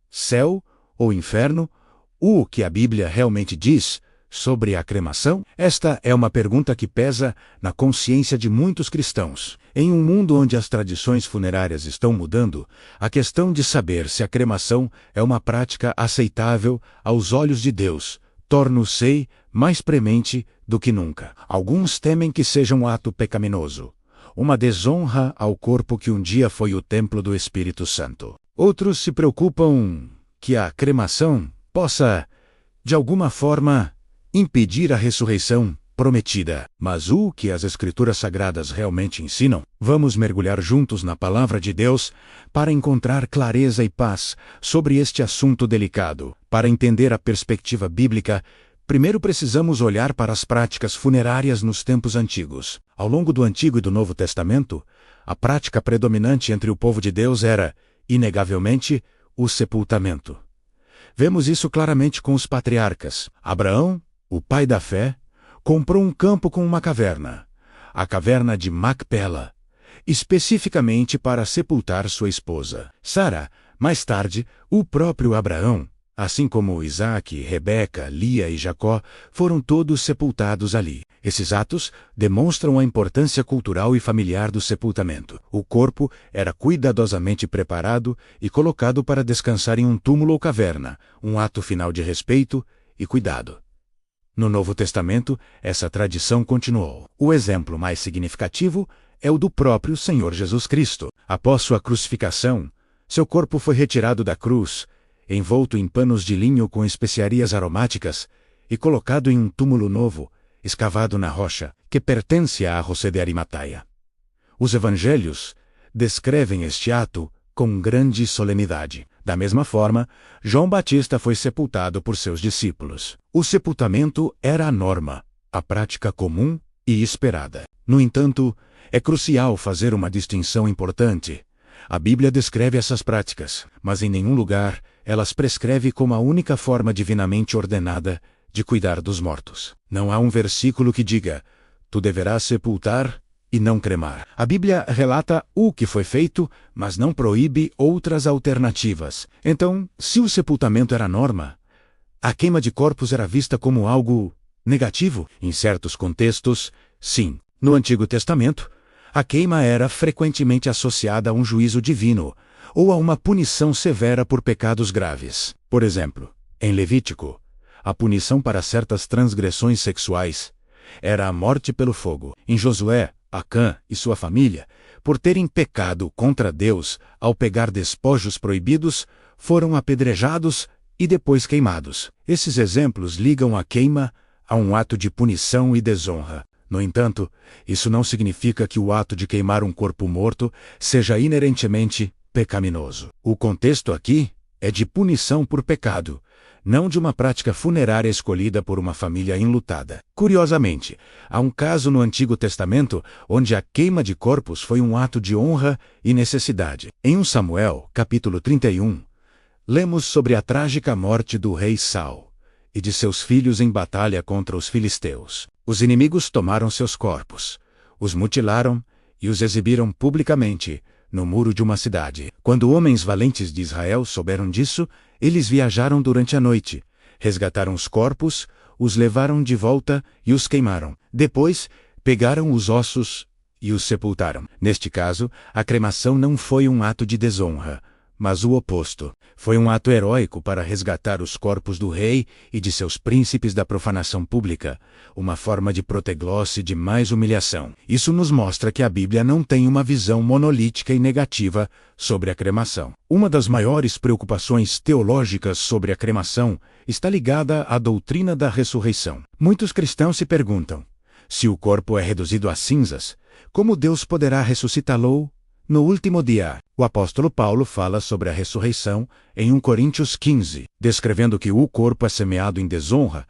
céu ou inferno? O que a Bíblia realmente diz sobre a cremação? Esta é uma pergunta que pesa na consciência de muitos cristãos. Em um mundo onde as tradições funerárias estão mudando, a questão de saber se a cremação é uma prática aceitável aos olhos de Deus torna-se mais premente do que nunca. Alguns temem que seja um ato pecaminoso, uma desonra ao corpo que um dia foi o templo do Espírito Santo. Outros se preocupam que a cremação possa, de alguma forma, impedir a ressurreição prometida. Mas o que as Escrituras Sagradas realmente ensinam? Vamos mergulhar juntos na Palavra de Deus para encontrar clareza e paz sobre este assunto delicado. Para entender a perspectiva bíblica, primeiro precisamos olhar para as práticas funerárias nos tempos antigos. Ao longo do Antigo e do Novo Testamento, a prática predominante entre o povo de Deus era, inegavelmente, o sepultamento. Vemos isso claramente com os patriarcas. Abraão, o pai da fé, comprou um campo com uma caverna, a caverna de Macpela, especificamente para sepultar sua esposa. Sara, mais tarde, o próprio Abraão, assim como Isaque, Rebeca, Lia e Jacó, foram todos sepultados ali. Esses atos demonstram a importância cultural e familiar do sepultamento. O corpo era cuidadosamente preparado e colocado para descansar em um túmulo ou caverna, um ato final de respeito e cuidado. No Novo Testamento, essa tradição continuou. O exemplo mais significativo é o do próprio Senhor Jesus Cristo. Após sua crucificação, seu corpo foi retirado da cruz, envolto em panos de linho com especiarias aromáticas e colocado em um túmulo novo, escavado na rocha, que pertence a José de Arimateia. Os evangelhos descrevem este ato com grande solenidade. Da mesma forma, João Batista foi sepultado por seus discípulos. O sepultamento era a norma, a prática comum e esperada. No entanto, é crucial fazer uma distinção importante. A Bíblia descreve essas práticas, mas em nenhum lugar elas prescreve como a única forma divinamente ordenada de cuidar dos mortos. Não há um versículo que diga: tu deverás sepultar e não cremar. A Bíblia relata o que foi feito, mas não proíbe outras alternativas. Então, se o sepultamento era a norma, a queima de corpos era vista como algo negativo? Em certos contextos, sim. No Antigo Testamento, a queima era frequentemente associada a um juízo divino ou a uma punição severa por pecados graves. Por exemplo, em Levítico, a punição para certas transgressões sexuais era a morte pelo fogo. Em Josué, Acã e sua família, por terem pecado contra Deus ao pegar despojos proibidos, foram apedrejados e depois queimados. Esses exemplos ligam a queima a um ato de punição e desonra. No entanto, isso não significa que o ato de queimar um corpo morto seja inerentemente pecaminoso. O contexto aqui é de punição por pecado, não de uma prática funerária escolhida por uma família enlutada. Curiosamente, há um caso no Antigo Testamento onde a queima de corpos foi um ato de honra e necessidade. Em 1 Samuel, capítulo 31, lemos sobre a trágica morte do rei Saul e de seus filhos em batalha contra os filisteus. Os inimigos tomaram seus corpos, os mutilaram e os exibiram publicamente no muro de uma cidade. Quando homens valentes de Israel souberam disso, eles viajaram durante a noite, resgataram os corpos, os levaram de volta e os queimaram. Depois, pegaram os ossos e os sepultaram. Neste caso, a cremação não foi um ato de desonra, mas o oposto. Foi um ato heróico para resgatar os corpos do rei e de seus príncipes da profanação pública, uma forma de proteglosse de mais humilhação. Isso nos mostra que a Bíblia não tem uma visão monolítica e negativa sobre a cremação. Uma das maiores preocupações teológicas sobre a cremação está ligada à doutrina da ressurreição. Muitos cristãos se perguntam: se o corpo é reduzido a cinzas, como Deus poderá ressuscitá-lo no último dia? O apóstolo Paulo fala sobre a ressurreição em 1 Coríntios 15, descrevendo que o corpo é semeado em desonra,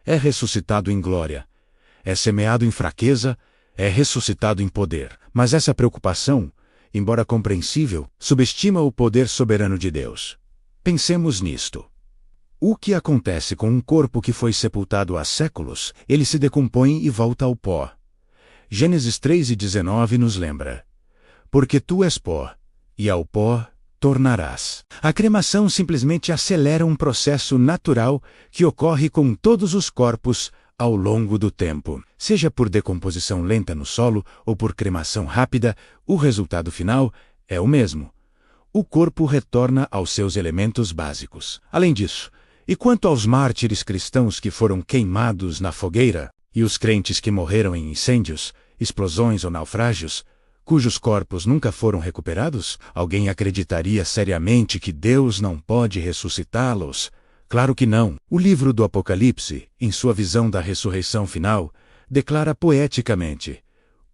é ressuscitado em glória, é semeado em fraqueza, é ressuscitado em poder. Mas essa preocupação, embora compreensível, subestima o poder soberano de Deus. Pensemos nisto. O que acontece com um corpo que foi sepultado há séculos? Ele se decompõe e volta ao pó. Gênesis 3:19 nos lembra: porque tu és pó, e ao pó tornarás. A cremação simplesmente acelera um processo natural que ocorre com todos os corpos ao longo do tempo. Seja por decomposição lenta no solo ou por cremação rápida, o resultado final é o mesmo. O corpo retorna aos seus elementos básicos. Além disso, e quanto aos mártires cristãos que foram queimados na fogueira, e os crentes que morreram em incêndios, explosões ou naufrágios, cujos corpos nunca foram recuperados, alguém acreditaria seriamente que Deus não pode ressuscitá-los? Claro que não. O livro do Apocalipse, em sua visão da ressurreição final, declara poeticamente: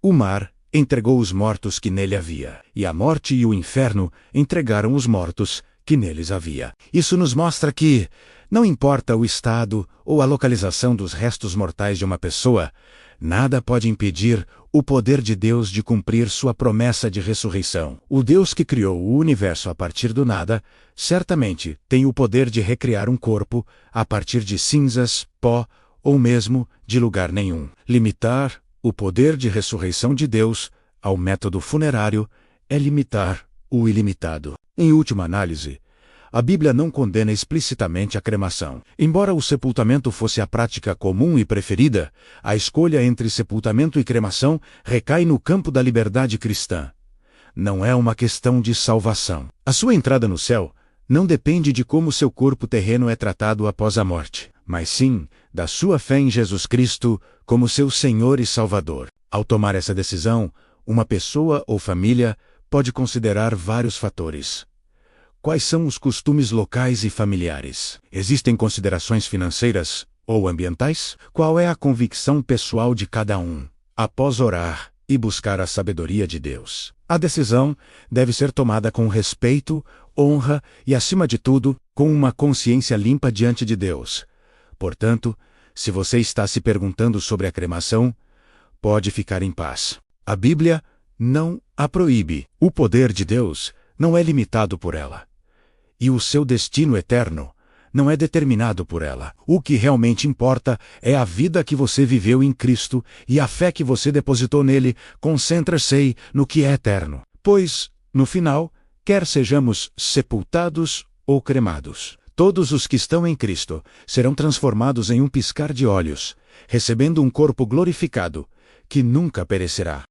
o mar entregou os mortos que nele havia, e a morte e o inferno entregaram os mortos que neles havia. Isso nos mostra que, não importa o estado ou a localização dos restos mortais de uma pessoa, nada pode impedir o poder de Deus de cumprir sua promessa de ressurreição. O Deus que criou o universo a partir do nada, certamente tem o poder de recriar um corpo a partir de cinzas, pó ou mesmo de lugar nenhum. Limitar o poder de ressurreição de Deus ao método funerário é limitar o ilimitado. Em última análise, a Bíblia não condena explicitamente a cremação. Embora o sepultamento fosse a prática comum e preferida, a escolha entre sepultamento e cremação recai no campo da liberdade cristã. Não é uma questão de salvação. A sua entrada no céu não depende de como seu corpo terreno é tratado após a morte, mas sim da sua fé em Jesus Cristo como seu Senhor e Salvador. Ao tomar essa decisão, uma pessoa ou família pode considerar vários fatores. Quais são os costumes locais e familiares? Existem considerações financeiras ou ambientais? Qual é a convicção pessoal de cada um? Após orar e buscar a sabedoria de Deus, a decisão deve ser tomada com respeito, honra e, acima de tudo, com uma consciência limpa diante de Deus. Portanto, se você está se perguntando sobre a cremação, pode ficar em paz. A Bíblia não a proíbe. O poder de Deus não é limitado por ela. E o seu destino eterno não é determinado por ela. O que realmente importa é a vida que você viveu em Cristo e a fé que você depositou nele. Concentra-se no que é eterno. Pois, no final, quer sejamos sepultados ou cremados, todos os que estão em Cristo serão transformados em um piscar de olhos, recebendo um corpo glorificado que nunca perecerá.